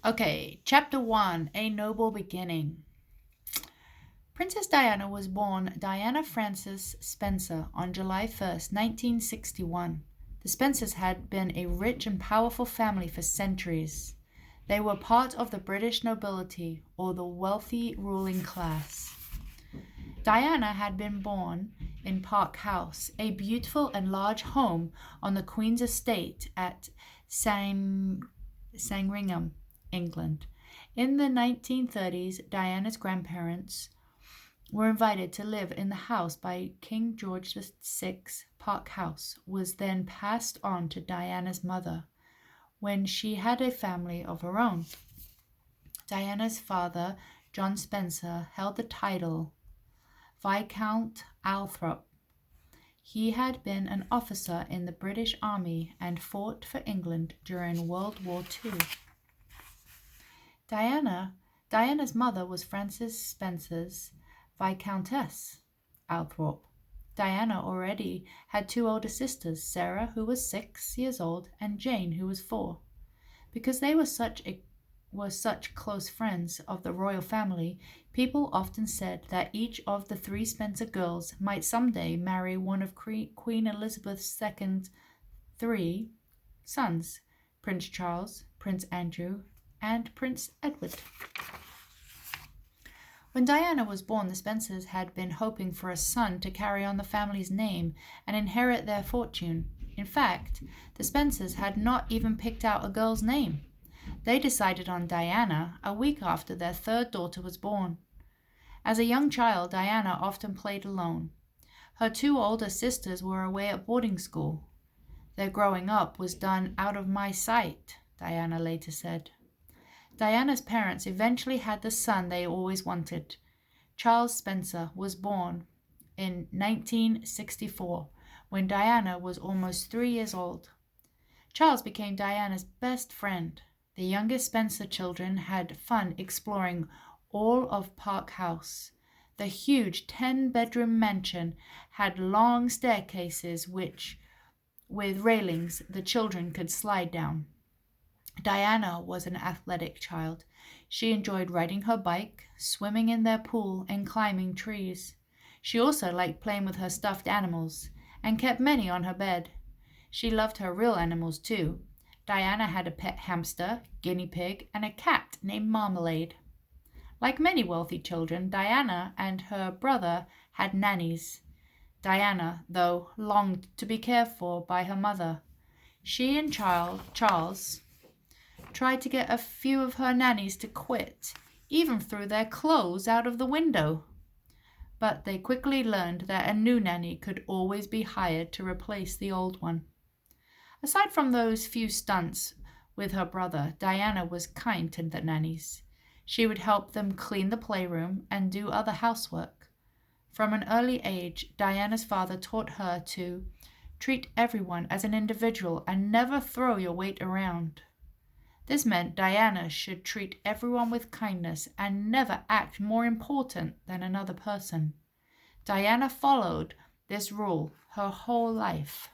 Okay, Chapter 1, A Noble Beginning. Princess Diana was born Diana Frances Spencer on July 1st, 1961. The Spencers had been a rich and powerful family for centuries. They were part of the British nobility, or the wealthy ruling class. Diana had been born in Park House, a beautiful and large home on the Queen's estate at Sandringham, England. In the 1930s, Diana's grandparents were invited to live in the house by King George VI. Park House was then passed on to Diana's mother when she had a family of her own. Diana's father, John Spencer, held the title Viscount Althorp. He had been an officer in the British Army and fought for England during World War II. Diana's mother was Frances Spencer's Viscountess Althorp. Diana already had two older sisters, Sarah, who was 6 years old, and Jane, who was 4. Because they were such close friends of the royal family, people often said that each of the 3 Spencer girls might someday marry one of Queen Elizabeth II's 3 sons, Prince Charles, Prince Andrew, and Prince Edward. When Diana was born, the Spencers had been hoping for a son to carry on the family's name and inherit their fortune. In fact, the Spencers had not even picked out a girl's name. They decided on Diana a week after their 3rd daughter was born. As a young child, Diana often played alone. Her 2 older sisters were away at boarding school. Their growing up was done out of my sight, Diana later said. Diana's parents eventually had the son they always wanted. Charles Spencer was born in 1964, when Diana was almost 3 years old. Charles became Diana's best friend. The youngest Spencer children had fun exploring all of Park House. The huge 10-bedroom mansion had long staircases with railings the children could slide down. Diana was an athletic child. She enjoyed riding her bike, swimming in their pool, and climbing trees. She also liked playing with her stuffed animals and kept many on her bed. She loved her real animals too. Diana had a pet hamster, guinea pig, and a cat named Marmalade. Like many wealthy children, Diana and her brother had nannies. Diana, though, longed to be cared for by her mother. She and Charles tried to get a few of her nannies to quit, even threw their clothes out of the window. But they quickly learned that a new nanny could always be hired to replace the old one. Aside from those few stunts with her brother, Diana was kind to the nannies. She would help them clean the playroom and do other housework. From an early age, Diana's father taught her to treat everyone as an individual and never throw your weight around. This meant Diana should treat everyone with kindness and never act more important than another person. Diana followed this rule her whole life.